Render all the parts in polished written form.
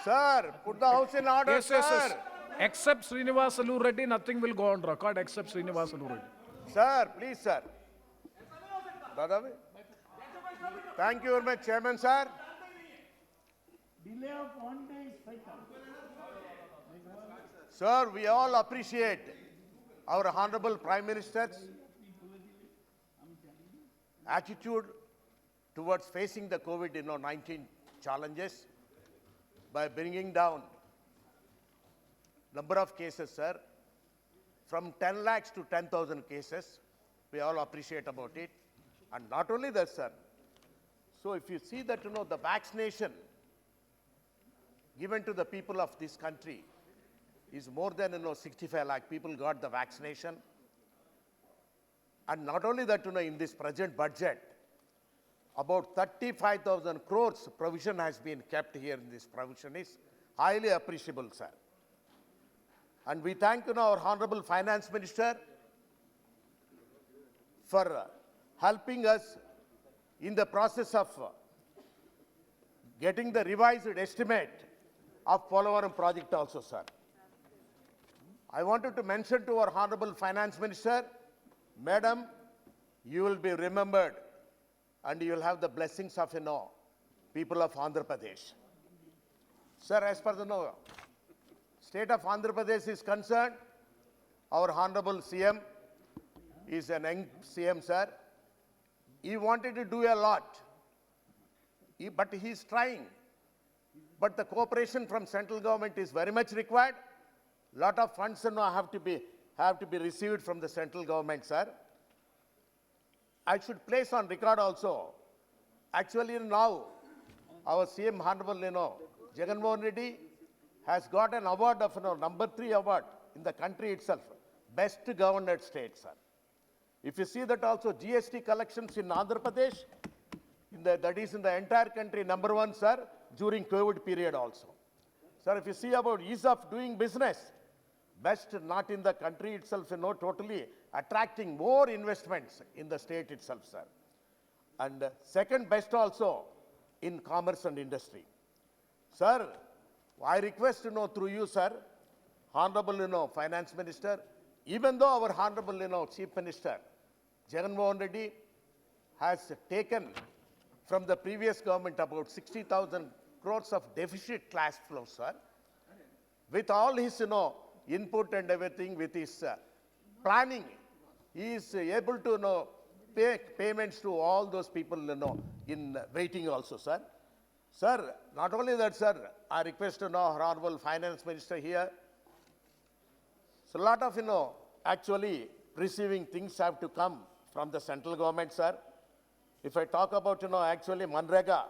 Sir, put the house in order, Yes, yes, yes. sir. Except Sreenivasulu Reddy, nothing will go on record except Sreenivasulu Reddy. Sir, please, sir. Dada, thank you very much, Chairman, sir. Delay of 1 day is fatal. Sir, we all appreciate our Honorable Prime Minister's attitude towards facing the COVID-19 challenges by bringing down number of cases, sir, from 10 lakhs to 10,000 cases. We all appreciate about it. And not only that, sir. So if you see that, the vaccination given to the people of this country is more than, 65 lakh people got the vaccination. And not only that, in this present budget, about 35,000 crores provision has been kept here in this provision is highly appreciable, sir. And we thank, our Honorable Finance Minister for helping us in the process of getting the revised estimate of Polavaram project also, sir. I wanted to mention to our Honorable Finance Minister, Madam, you will be remembered and you will have the blessings of, people of Andhra Pradesh. Sir, as per the state of Andhra Pradesh is concerned, our Honorable CM is an young CM, sir. He wanted to do a lot, but he is trying. But the cooperation from central government is very much required. Lot of funds have to be received from the central government, sir. I should place on record also. Actually, now our CM Honorable, Jagan Mohan Reddy has got an award of number 3 award in the country itself, best governed state, sir. If you see that also GST collections in Andhra Pradesh, that is in the entire country number 1, sir, during COVID period also. Sir, if you see about ease of doing business, best not in the country itself, totally attracting more investments in the state itself, sir. And second best also in commerce and industry. Sir, I request, through you, sir, Honorable, Finance Minister, even though our Honorable, Chief Minister, Jagan Mohan Reddy has taken from the previous government about 60,000 crores of deficit cash flow, sir, with all his, input and everything, with his planning, he is able to, pay payments to all those people, in waiting also, sir. Sir, not only that, sir, I request to know Honorable Finance Minister here. So a lot of, actually receiving things have to come from the central government, sir. If I talk about, actually Manrega,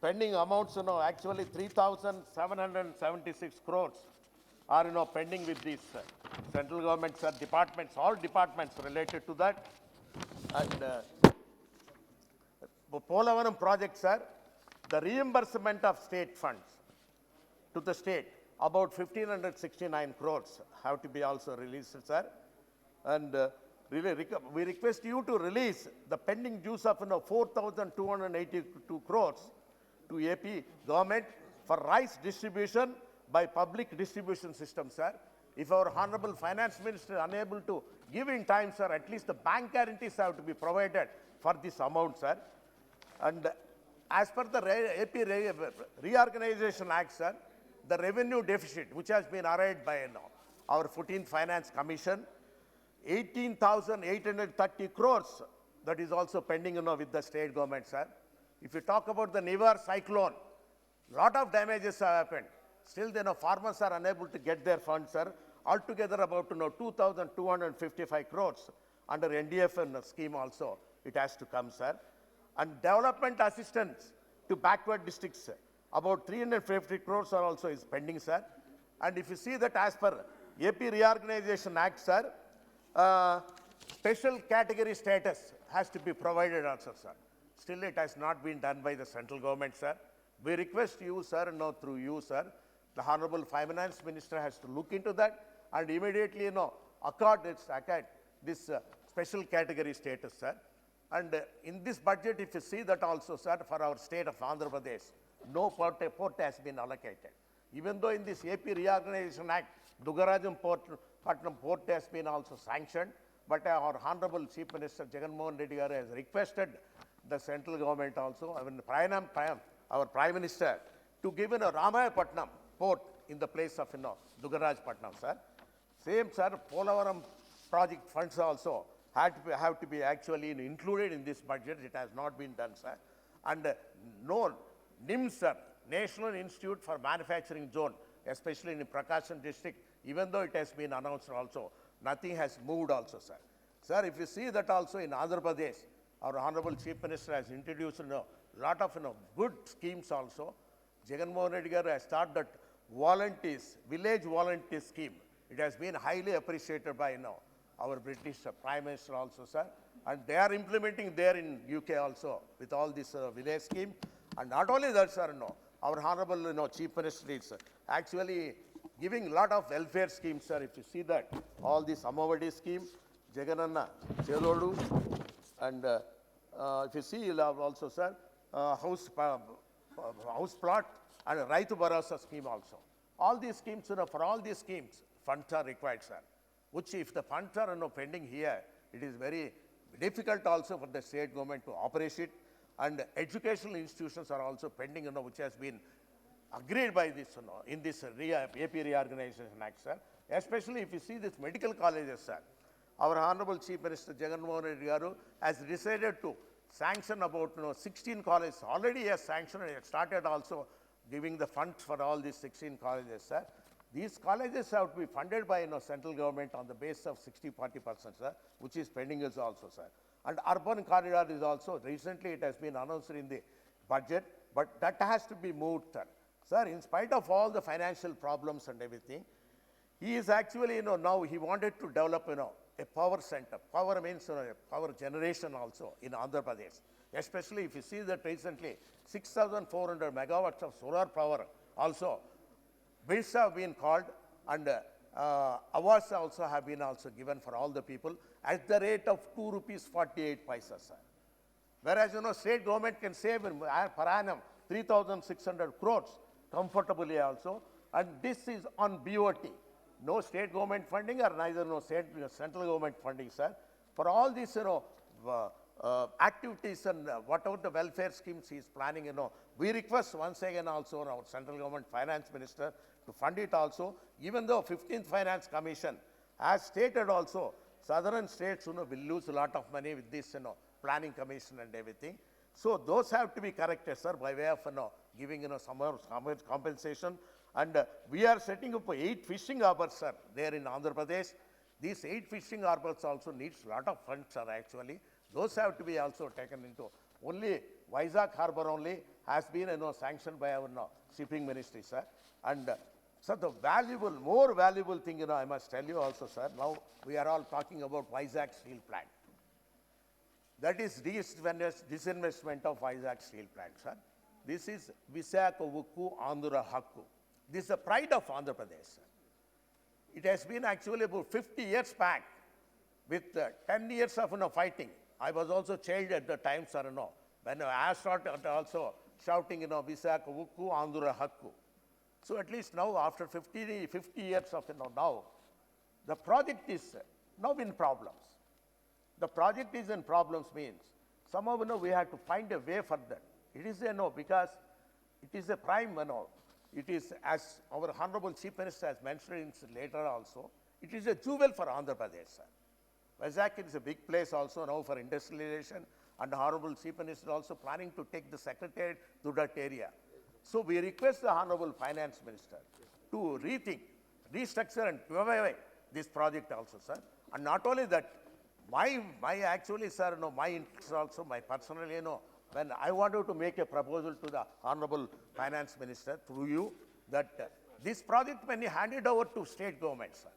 pending amounts, actually 3,776 crores are, pending with these central government, sir, departments, all departments related to that. And Polavaram project, sir, the reimbursement of state funds to the state, about 1,569 crores have to be also released, sir. And we request you to release the pending dues of 4,282 crores to AP government for rice distribution by public distribution system, sir. If our Honorable Finance Minister is unable to give in time, sir, at least the bank guarantees have to be provided for this amount, sir. And as per the AP Reorganization Act, sir, the revenue deficit, which has been arrived by our 14th Finance Commission, 18,830 crores, that is also pending, with the state government, sir. If you talk about the Nivar cyclone, lot of damages have happened. Still, farmers are unable to get their funds, sir. Altogether, about 2,255 crores under NDF scheme also, it has to come, sir. And development assistance to backward districts, about 350 crores are also is pending, sir. And if you see that as per AP Reorganization Act, sir, special category status has to be provided also, sir. Still, it has not been done by the central government, sir. We request you, sir, through you, sir, the Honorable Finance Minister has to look into that and immediately, accord this special category status, sir. And in this budget, if you see that also, sir, for our state of Andhra Pradesh, no port has been allocated. Even though in this AP Reorganization Act, Dugarajam Patnam Port has been also sanctioned, but our Honorable Chief Minister Jagan Mohan Reddy garu has requested the central government also, our Prime Minister, to give in a Ramayapatnam port in the place of Dugarajpatnam, sir. Same, sir, Polavaram project funds also have to be actually included in this budget. It has not been done, sir. And no, NIM, sir, National Institute for Manufacturing Zone, especially in Prakasam district, even though it has been announced also, nothing has moved also, sir. Sir, if you see that also in Andhra Pradesh, our Honorable Chief Minister has introduced lot of good schemes also. Jagan Mohan Reddy garu has started that volunteers, village volunteer scheme. It has been highly appreciated by our British Prime Minister also, sir. And they are implementing there in UK also with all this village scheme. And not only that, sir, our Honorable Chief Minister is actually giving lot of welfare schemes, sir. If you see that, all this Amavadi scheme, Jagananna, Chelodu, and if you see, you'll have also, sir, house plot and Raitu Bharasa scheme also. All these schemes, for all these schemes, funds are required, sir. Which if the funds are pending here, it is very difficult also for the state government to operate it. And educational institutions are also pending, which has been agreed by this, in this AP Reorganization Act, sir. Especially if you see this medical colleges, sir. Our Honorable Chief Minister Jagan Mohan Reddy garu has decided to sanction about 16 colleges. Already he has sanctioned and he has started also giving the funds for all these 16 colleges, sir. These colleges have to be funded by central government on the basis of 60-40%, sir, which is pending is also, sir. And urban corridor is also, recently it has been announced in the budget, but that has to be moved, sir. Sir, in spite of all the financial problems and everything, he is actually, now he wanted to develop, a power center. Power means power generation also in Andhra Pradesh. Especially if you see that recently, 6,400 megawatts of solar power also, bids have been called and awards also have been also given for all the people at the rate of 2 rupees 48 paisa, sir. Whereas, state government can save per annum 3,600 crores comfortably also, and this is on BOT. No state government funding or neither central government funding, sir. For all these, activities and whatever the welfare schemes he is planning, we request once again also our central government finance minister to fund it also, even though 15th Finance Commission has stated also, southern states, will lose a lot of money with this, planning commission and everything. So those have to be corrected, sir, by way of, giving, some compensation. And we are setting up 8 fishing harbors, sir, there in Andhra Pradesh. These 8 fishing harbors also needs a lot of funds, sir, actually. Those have to be also taken into. Only Vizag harbor only has been, sanctioned by our shipping ministry, sir. And so the more valuable thing, I must tell you also, sir, now we are all talking about Vizag steel plant. That is disinvestment of Vizag steel plant, sir. This is Visakha Ukku Andhra Hakku. This is the pride of Andhra Pradesh, sir. It has been actually about 50 years back with 10 years of fighting. I was also child at the time, sir, when I started also shouting, Visakha Ukku Andhra Hakku. So at least now, after 50 years of now, the project is now in problems. The project is in problems means somehow we have to find a way for that. It is because it is a prime, it is, as our Honorable Chief Minister has mentioned later also, it is a jewel for Andhra Pradesh, sir. Vizag is a big place also now for industrialization, and the Honorable Chief Minister also planning to take the Secretariat to that area. So we request the Honorable Finance Minister to rethink, restructure and give away this project also, sir. And not only that, my actually, sir, my interest also, my personally, when I wanted to make a proposal to the Honorable Finance Minister through you, that this project when he handed over to state government, sir,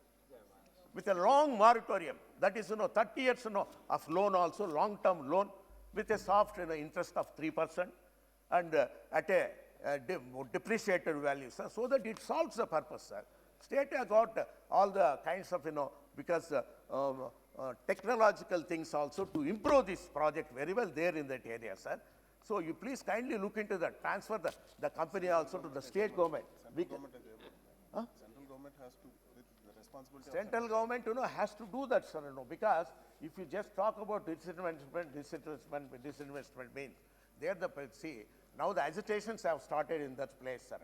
with a long moratorium, that is, 30 years, of loan also, long-term loan, with a soft, interest of 3%, and at a depreciated value, sir, so that it solves the purpose, sir. State has got all the kinds of, because technological things also to improve this project very well there in that area, sir. So you please kindly look into that, transfer the company also to the state government. has to, the responsibility of Central government, has to do that, sir, because if you just talk about disinvestment means, see, now the agitations have started in that place, sir,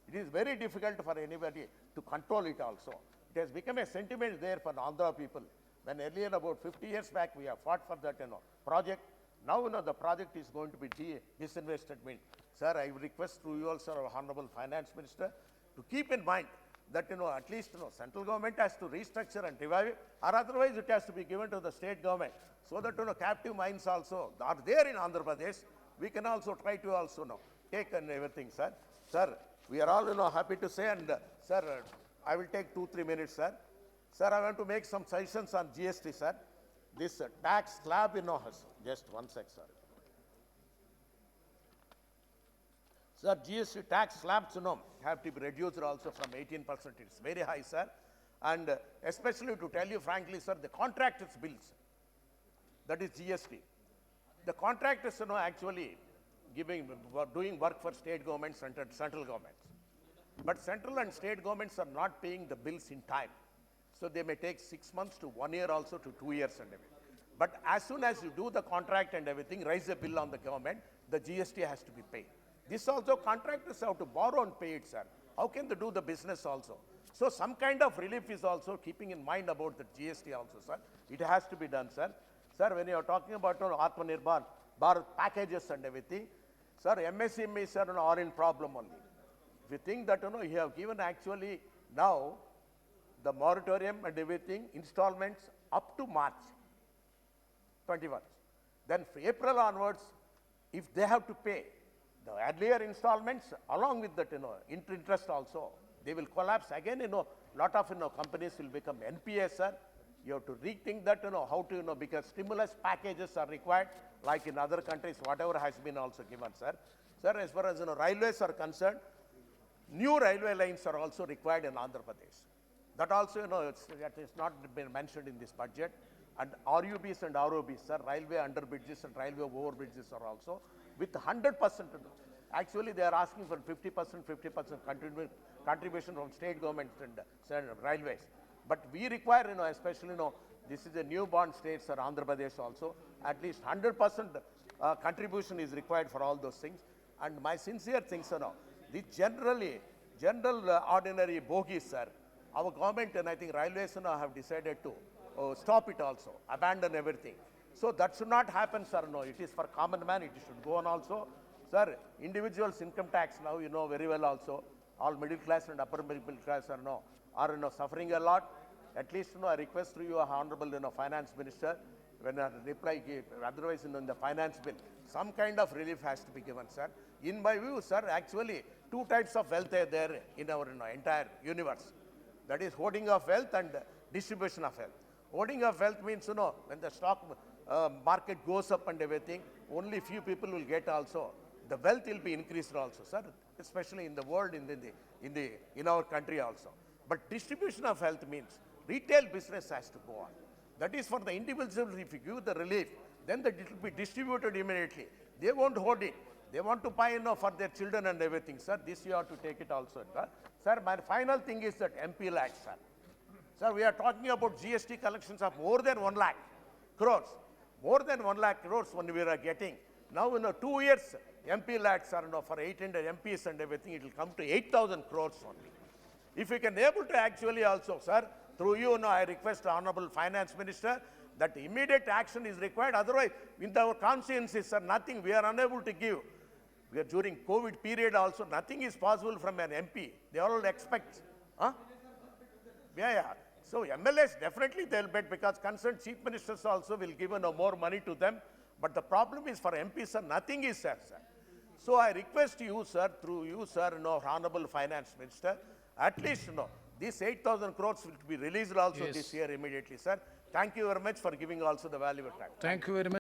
It is very difficult for anybody to control it also. It has become a sentiment there for Andhra people. When earlier, about 50 years back, we have fought for that, project. Now, the project is going to be disinvested means. Sir, I request through you also, our Honorable Finance Minister, to keep in mind that, at least, central government has to restructure and revive it, or otherwise it has to be given to the state government, so that, captive mines also are there in Andhra Pradesh. We can also try to also, take and everything, sir. Sir, we are all, happy to say, and, sir, I will take 2-3 minutes, sir. Sir, I want to make some suggestions on GST, sir. This tax slab, has, just one sec, sir. Sir, GST tax slabs, have to be reduced also from 18%. It's very high, sir. And especially to tell you frankly, sir, the contractors' bills, that is GST. The contractors, actually doing work for state governments and central governments. But central and state governments are not paying the bills in time. So they may take 6 months to 1 year also to 2 years and everything. But as soon as you do the contract and everything, raise the bill on the government, the GST has to be paid. This also contractors have to borrow and pay it, sir. How can they do the business also? So some kind of relief is also keeping in mind about the GST also, sir. It has to be done, sir. Sir, when you are talking about Atmanirbhar Bharat packages and everything, sir, MSMEs are in problem only. If you think that, you have given actually now the moratorium and everything, installments up to March 21. Then for April onwards, if they have to pay the earlier installments along with that, interest also, they will collapse again, lot of, companies will become NPA, sir. You have to rethink that, how to, because stimulus packages are required, like in other countries, whatever has been also given, sir. Sir, as far as, railways are concerned, new railway lines are also required in Andhra Pradesh. That also, that is not been mentioned in this budget. And RUBs and ROBs, sir, railway underbridges and railway overbridges are also with 100%. Actually, they are asking for 50% contribution from state governments and railways. But we require, especially, this is a newborn state, sir, Andhra Pradesh also, at least 100% contribution is required for all those things. And my sincere things, the general ordinary bogies, sir, our government and I think railways have decided to stop it also, abandon everything. So that should not happen, sir. No, it is for common man, it should go on also. Sir, individuals' income tax now, very well also. All middle class and upper middle class are suffering a lot. At least, I request through you, Honorable, Finance Minister, when a reply gave, otherwise, in the finance bill, some kind of relief has to be given, sir. In my view, sir, actually, 2 types of wealth are there in our entire universe. That is hoarding of wealth and distribution of wealth. Hoarding of wealth means, when the stock market goes up and everything, only few people will get also. The wealth will be increased also, sir, especially in the world, in our country also. But distribution of wealth means retail business has to go on. That is for the individuals. If you give the relief, then it will be distributed immediately. They won't hoard it. They want to buy, for their children and everything, sir. This you have to take it also, sir. Sir, my final thing is that MP lakhs, sir. Sir, we are talking about GST collections of more than 1 lakh crores. More than 1 lakh crores when we are getting. Now, 2 years, MP lakhs are, for 800 MPs and everything, it will come to 8,000 crores only. If we can able to actually also, sir, through you, I request the Honorable Finance Minister that immediate action is required. Otherwise, in our consciences, sir, nothing, we are unable to give. We are during COVID period also, nothing is possible from an MP. They all expect. Huh? Yeah. So MLAs, definitely they'll bet because concerned chief ministers also will give more money to them. But the problem is for MPs, sir, nothing is there, sir. So I request you, sir, through you, sir, Honorable Finance Minister, at least, these 8,000 crores will be released also this year immediately, sir. Thank you very much for giving also the valuable time. Thank you very much.